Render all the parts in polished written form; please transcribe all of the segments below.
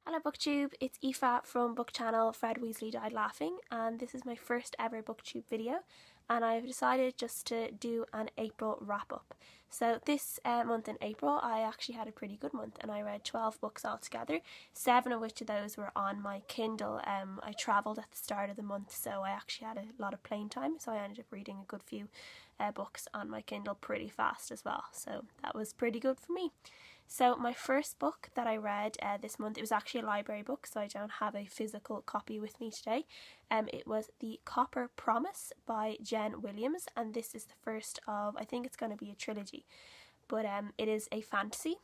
Hello Booktube, it's Aoife from book channel Fred Weasley Died Laughing, and this is my first ever Booktube video, and I've decided just to do an April wrap up. So this month in April I actually had a pretty good month and I read 12 books altogether, 7 of which of those were on my Kindle. I travelled at the start of the month, so I actually had a lot of plane time, so I ended up reading a good few books on my Kindle pretty fast as well, so that was pretty good for me. So my first book that I read this month, it was actually a library book, so I don't have a physical copy with me today. It was The Copper Promise by Jen Williams, and this is the first of, I think it's going to be a trilogy, but it is a fantasy,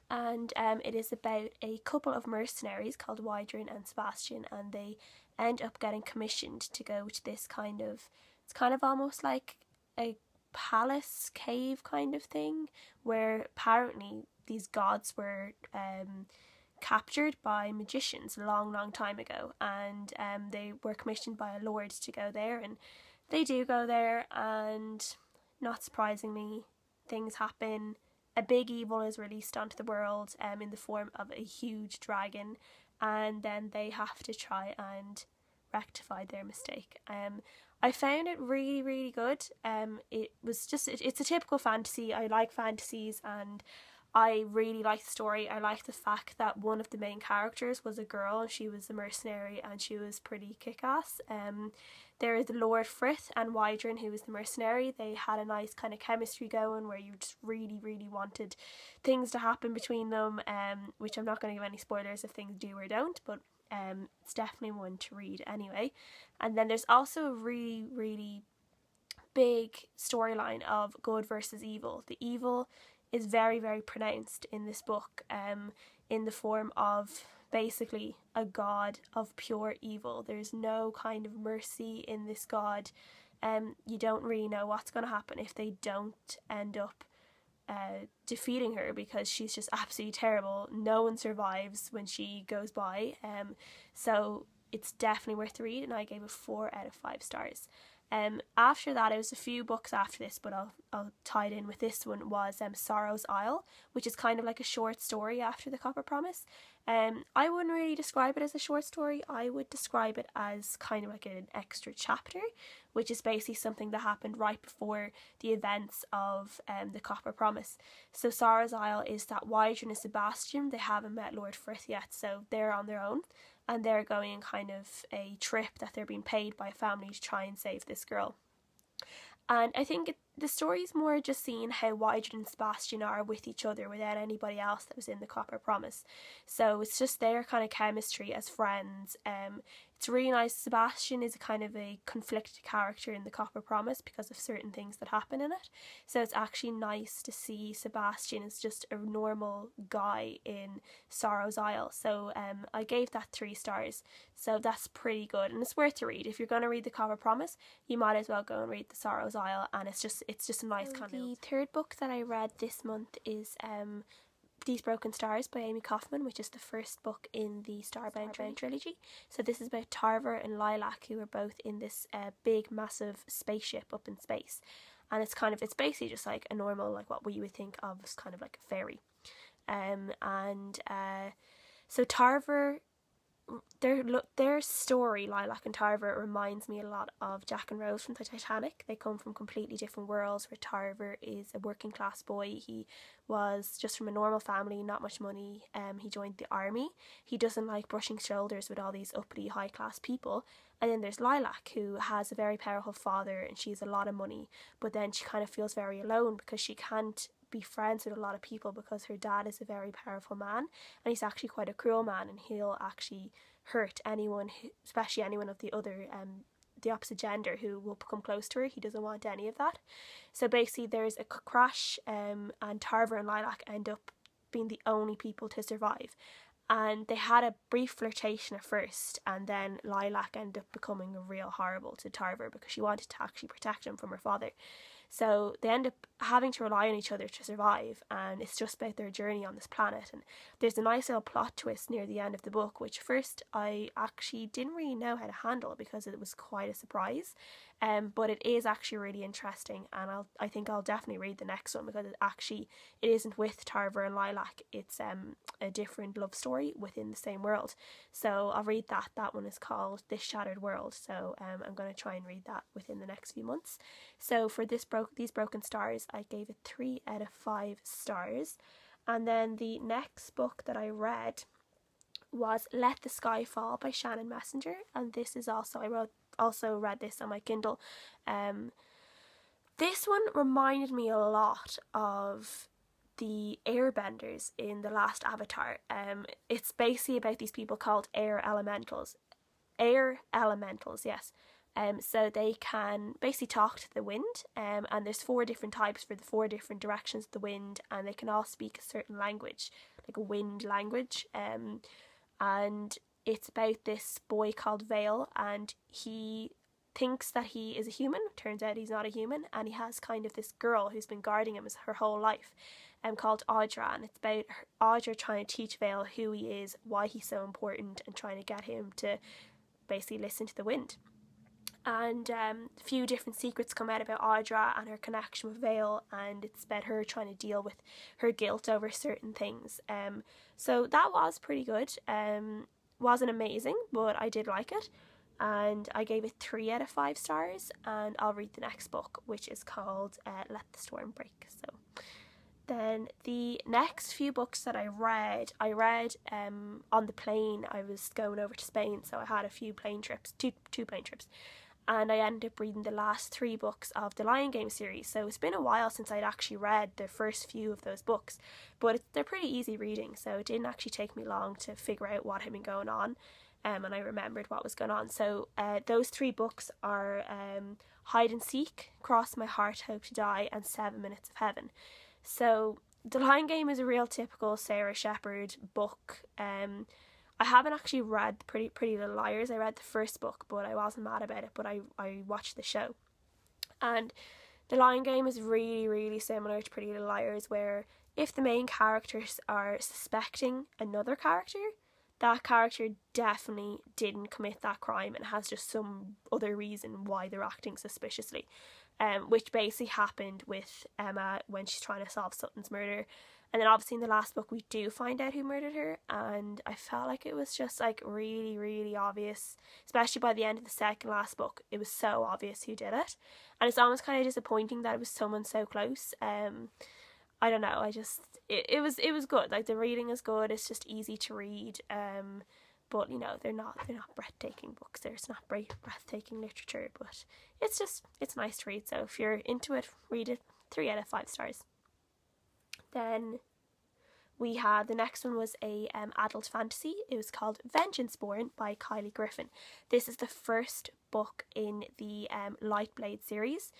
and it is about a couple of mercenaries called Weir and Sebastian, and they end up getting commissioned to go to this it's kind of almost like a palace cave kind of thing, where apparently these gods were captured by magicians a long time ago, and they were commissioned by a lord to go there, and they do go there, and not surprisingly things happen. A big evil is released onto the world in the form of a huge dragon, and then they have to try and rectify their mistake. I found it really good. It was just, it's a typical fantasy. I like fantasies and I really like the story. I like the fact that one of the main characters was a girl and she was a mercenary and she was pretty kick-ass. There is Lord Frith and Weir, who was the mercenary. They had a nice kind of chemistry going where you just really wanted things to happen between them, which I'm not going to give any spoilers if things do or don't, but it's definitely one to read anyway. And then there's also a really big storyline of good versus evil. The evil is very pronounced in this book, in the form of basically a god of pure evil. There's no kind of mercy in this god. You don't really know what's going to happen if they don't end up defeating her, because she's just absolutely terrible. No one survives when she goes by, so it's definitely worth the read, and I gave it 4 out of 5 stars. After that, it was a few books after this, but I'll tie it in with this one, was Sorrow's Isle, which is kind of like a short story after The Copper Promise. I wouldn't really describe it as a short story. I would describe it as kind of like an extra chapter, which is basically something that happened right before the events of The Copper Promise. So Sara's Isle is that Weir and Sebastian, they haven't met Lord Frith yet, so they're on their own, and they're going on kind of a trip that they're being paid by a family to try and save this girl. And I think the story is more just seeing how Weir and Sebastian are with each other without anybody else that was in The Copper Promise. So it's just their kind of chemistry as friends. It's really nice. Sebastian is a kind of a conflicted character in The Copper Promise because of certain things that happen in it. So it's actually nice to see Sebastian as just a normal guy in Sorrow's Isle. So I gave that 3 stars. So that's pretty good, and it's worth to read. If you're going to read The Copper Promise, you might as well go and read the Sorrow's Isle, and it's just a nice kind of... The third book that I read this month is These Broken Stars by Amie Kaufman, which is the first book in the Starbound trilogy. So this is about Tarver and Lilac, who are both in this big massive spaceship up in space, and it's basically just like a normal, like what we would think of as kind of like a ferry. So Tarver, their story, Lilac and Tarver, reminds me a lot of Jack and Rose from the Titanic. They come from completely different worlds, where Tarver is a working class boy. He was just from a normal family, not much money. He joined the army. He doesn't like brushing shoulders with all these uppity high class people. And then there's Lilac, who has a very powerful father and she has a lot of money, but then she kind of feels very alone because she can't be friends with a lot of people because her dad is a very powerful man, and he's actually quite a cruel man, and he'll actually hurt anyone, especially anyone of the opposite gender, who will come close to her. He doesn't want any of that. So basically there's a crash, and Tarver and Lilac end up being the only people to survive. And they had a brief flirtation at first, and then Lilac ended up becoming real horrible to Tarver because she wanted to actually protect him from her father. So they end up having to rely on each other to survive, and it's just about their journey on this planet. And there's a nice little plot twist near the end of the book, which first I actually didn't really know how to handle because it was quite a surprise. but it is actually really interesting, and I think I'll definitely read the next one, because it isn't with Tarver and Lilac. It's a different love story within the same world. So I'll read that. That one is called This Shattered World. So I'm going to try and read that within the next few months. So for these Broken Stars, I gave it 3 out of 5 stars. And then the next book that I read was Let the Sky Fall by Shannon Messenger, and this is also, I read this on my Kindle. This one reminded me a lot of the airbenders in the last Avatar. It's basically about these people called air elementals, yes. So they can basically talk to the wind, and there's 4 different types for the 4 different directions of the wind, and they can all speak a certain language, like a wind language. And it's about this boy called Vale, and he thinks that he is a human. Turns out he's not a human, and he has kind of this girl who's been guarding him her whole life, called Audra, and it's about Audra trying to teach Vale who he is, why he's so important, and trying to get him to basically listen to the wind. And a few different secrets come out about Audra and her connection with Vale, and it's about her trying to deal with her guilt over certain things. So that was pretty good. Wasn't amazing, but I did like it, and I gave it 3 out of 5 stars. And I'll read the next book, which is called Let the Storm Break. So then the next few books that I read on the plane. I was going over to Spain, so I had a few plane trips, two plane trips. And I ended up reading the last 3 books of the Lion Game series. So it's been a while since I'd actually read the first few of those books, but they're pretty easy reading, so it didn't actually take me long to figure out what had been going on, and I remembered what was going on. So those 3 books are Hide and Seek, Cross My Heart, Hope to Die, and 7 Minutes of Heaven. So The Lion Game is a real typical Sara Sheperd book. I haven't actually read Pretty Little Liars. I read the first book, but I wasn't mad about it, but I watched the show. And The Lion Game is really, really similar to Pretty Little Liars, where if the main characters are suspecting another character, that character definitely didn't commit that crime and has just some other reason why they're acting suspiciously. Which basically happened with Emma when she's trying to solve Sutton's murder. And then obviously in the last book we do find out who murdered her, and I felt like it was just like really, really obvious, especially by the end of the second last book. It was so obvious who did it, and it's almost kind of disappointing that it was someone so close. I don't know, it was good. Like, the reading is good, it's just easy to read, but you know, they're not breathtaking books. It's not breathtaking literature, but it's nice to read. So if you're into it, read it. 3 out of 5 stars. Then we had, the next one was a adult fantasy. It was called Vengeance Born by Kylie Griffin. This is the first book in the Lightblade series.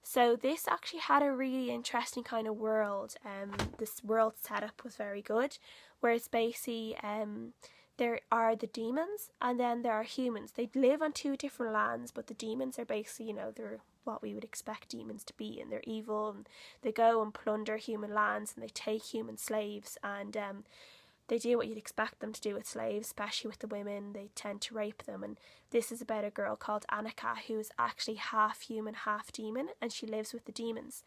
So this actually had a really interesting kind of world. This world setup was very good, where it's basically there are the demons and then there are humans. They live on 2 different lands, but the demons are basically, you know, they're what we would expect demons to be, and they're evil, and they go and plunder human lands, and they take human slaves, and they do what you'd expect them to do with slaves, especially with the women. They tend to rape them. And this is about a girl called Annika, who is actually half human, half demon, and she lives with the demons.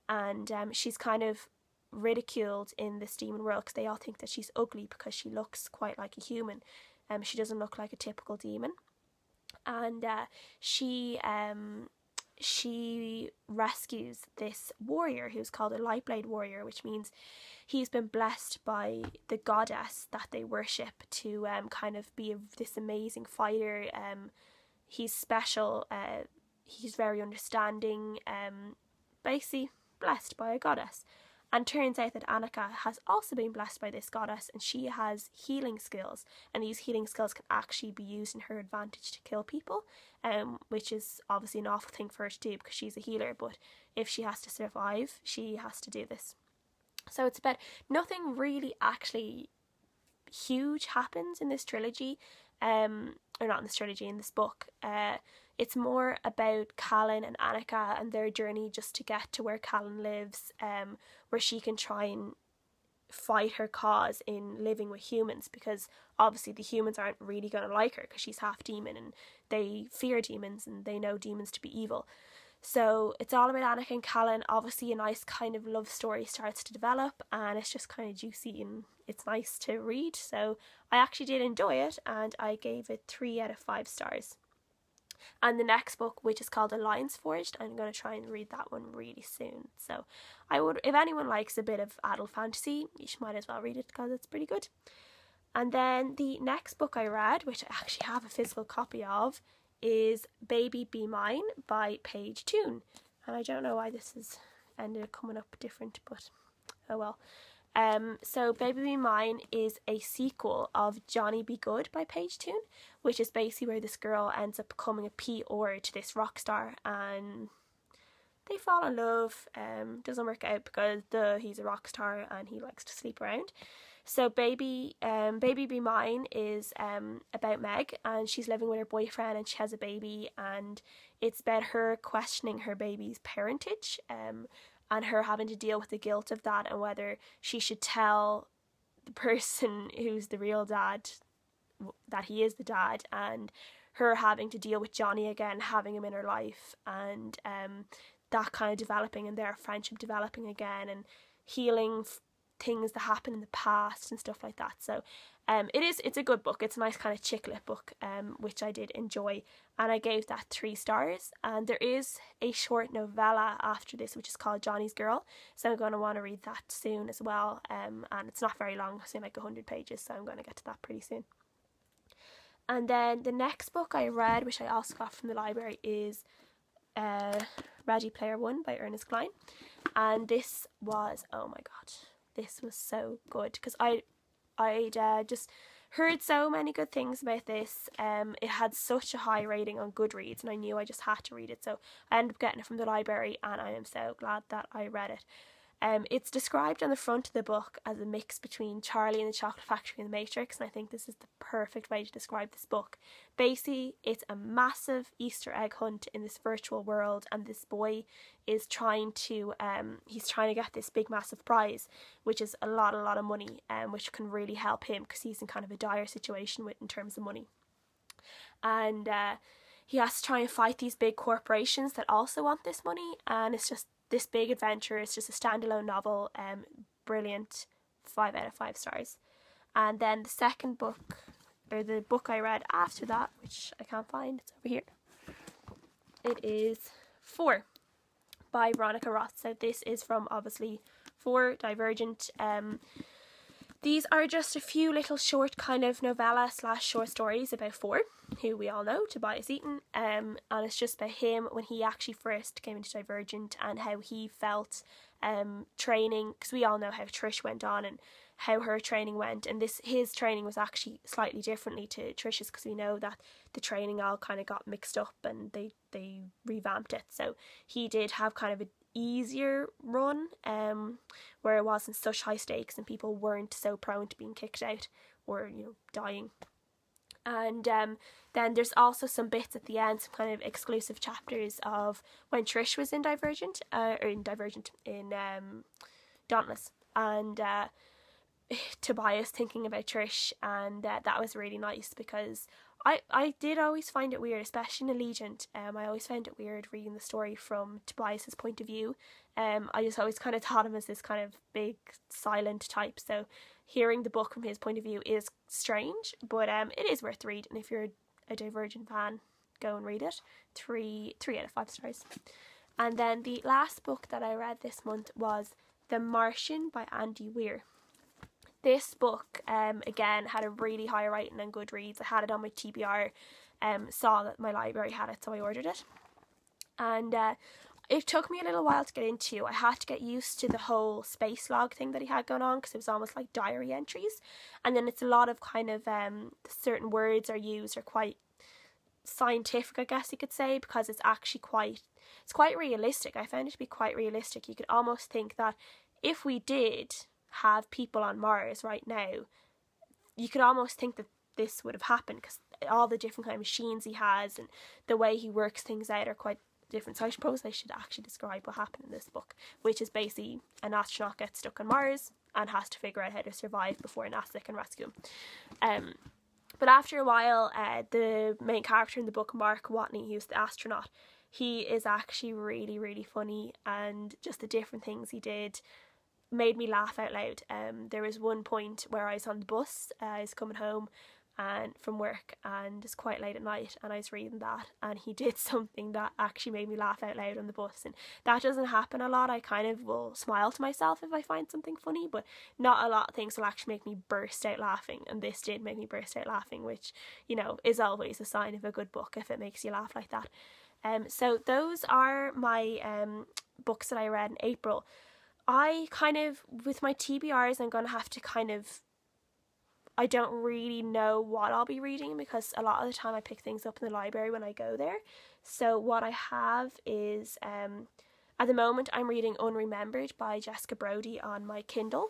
And she's kind of ridiculed in this demon world because they all think that she's ugly because she looks quite like a human. She doesn't look like a typical demon. And she rescues this warrior who's called a Lightblade warrior, which means he's been blessed by the goddess that they worship to kind of be this amazing fighter. He's special, he's very understanding, basically blessed by a goddess. And turns out that Annika has also been blessed by this goddess, and she has healing skills, and these healing skills can actually be used in her advantage to kill people, which is obviously an awful thing for her to do because she's a healer, but if she has to survive, she has to do this. So it's about, nothing really actually huge happens in this trilogy, or not in this trilogy, in this book. It's more about Callan and Annika and their journey just to get to where Callan lives, where she can try and fight her cause in living with humans, because obviously the humans aren't really going to like her because she's half demon and they fear demons and they know demons to be evil. So it's all about Annika and Callan. Obviously a nice kind of love story starts to develop, and it's just kind of juicy and it's nice to read. So I actually did enjoy it, and I gave it 3 out of 5 stars. And the next book, which is called Alliance Forged, I'm going to try and read that one really soon. So I would, if anyone likes a bit of adult fantasy, you might as well read it because it's pretty good. And then the next book I read, which I actually have a physical copy of, is Baby Be Mine by Paige Toon. And I don't know why this has ended up coming up different, but oh well. So Baby Be Mine is a sequel of Johnny Be Good by Paige Toon, which is basically where this girl ends up becoming a PR to this rock star, and they fall in love. Doesn't work out because he's a rock star and he likes to sleep around. So Baby Be Mine is about Meg, and she's living with her boyfriend and she has a baby, and it's about her questioning her baby's parentage, and her having to deal with the guilt of that, and whether she should tell the person who's the real dad that he is the dad, and her having to deal with Johnny again, having him in her life, and that kind of developing, and their friendship developing again, and healing things that happened in the past and stuff like that. So it's a good book. It's a nice kind of chick lit book, which I did enjoy, and I gave that 3 stars. And there is a short novella after this which is called Johnny's Girl, so I'm going to want to read that soon as well, and it's not very long, it's only like 100 pages, so I'm going to get to that pretty soon. And then the next book I read, which I also got from the library, is Reggie Player 1 by Ernest Cline, and this was, oh my god, this was so good, because I'd just heard so many good things about this. It had such a high rating on Goodreads, and I knew I just had to read it, so I ended up getting it from the library, and I am so glad that I read it. It's described on the front of the book as a mix between Charlie and the Chocolate Factory and the Matrix, and I think this is the perfect way to describe this book. Basically, it's a massive Easter egg hunt in this virtual world, and this boy is trying to get this big massive prize, which is a lot of money, which can really help him because he's in kind of a dire situation in terms of money. And he has to try and fight these big corporations that also want this money, and it's just this big adventure. It's just a standalone novel, brilliant, 5 out of 5 stars. And then the second book, or the book I read after that, which I can't find, it's over here. It is 4 by Veronica Roth. So this is from, obviously, 4 Divergent. These are just a few little short kind of novella / short stories about 4, who we all know, Tobias Eaton, and it's just about him when he actually first came into Divergent, and how he felt training, because we all know how Trish went on and how her training went, and his training was actually slightly differently to Trish's, because we know that the training all kind of got mixed up and they revamped it. So he did have kind of a easier run, where it wasn't such high stakes and people weren't so prone to being kicked out or dying. And then there's also some bits at the end, some kind of exclusive chapters of when Trish was in Dauntless, and Tobias thinking about Trish, and that was really nice, because I did always find it weird, especially in Allegiant. I always found it weird reading the story from Tobias's point of view. I just always kind of thought him as this kind of big silent type, so hearing the book from his point of view is strange, but it is worth reading, and if you're a Divergent fan, go and read it. 3 out of 5 stars. And then the last book that I read this month was The Martian by Andy Weir. This book, again, had a really high rating on Goodreads. I had it on my TBR, saw that my library had it, so I ordered it. And it took me a little while to get into. I had to get used to the whole space log thing that he had going on, because it was almost like diary entries. And then it's a lot of kind of, certain words are used are quite scientific, I guess you could say, because it's actually quite realistic. I found it to be quite realistic. You could almost think that if we did have people on Mars right now, you could almost think that this would have happened, because all the different kind of machines he has and the way he works things out are quite different. So I suppose I should actually describe what happened in this book, which is basically an astronaut gets stuck on Mars and has to figure out how to survive before NASA can rescue him. But after a while, the main character in the book, Mark Watney, who's the astronaut, he is actually really, really funny, and just the different things he did made me laugh out loud. There was one point where I was on the bus, I was coming home and from work, and it's quite late at night, and I was reading that, and he did something that actually made me laugh out loud on the bus, and that doesn't happen a lot. I kind of will smile to myself if I find something funny, but not a lot of things will actually make me burst out laughing, and this did make me burst out laughing, which, you know, is always a sign of a good book if it makes you laugh like that. So those are my books that I read in April. I kind of, with my TBRs, I'm going to have to kind of, I don't really know what I'll be reading, because a lot of the time I pick things up in the library when I go there. So what I have is, at the moment I'm reading Unremembered by Jessica Brody on my Kindle.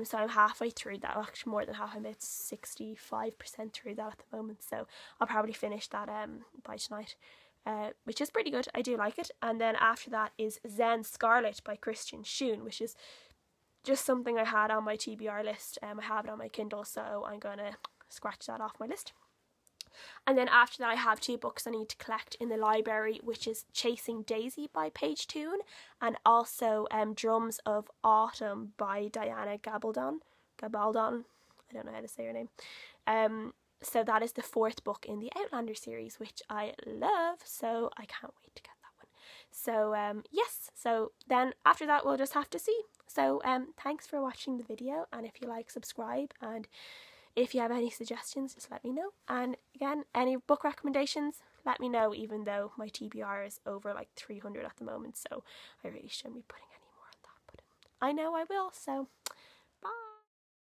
So I'm halfway through that, actually more than half, I'm about 65% through that at the moment. So I'll probably finish that by tonight. Which is pretty good. I do like it. And then after that is Zen Scarlet by Christian Schoen, which is just something I had on my TBR list. I have it on my Kindle, so I'm going to scratch that off my list. And then after that I have 2 books I need to collect in the library, which is Chasing Daisy by Paige Toon, and also Drums of Autumn by Diana Gabaldon. I don't know how to say her name. So that is the 4th book in the Outlander series, which I love, so I can't wait to get that one. So yes, so then after that we'll just have to see. So thanks for watching the video, and if you like, subscribe, and if you have any suggestions, just let me know. And again, any book recommendations, let me know, even though my TBR is over like 300 at the moment, so I really shouldn't be putting any more on that, but I know I will. So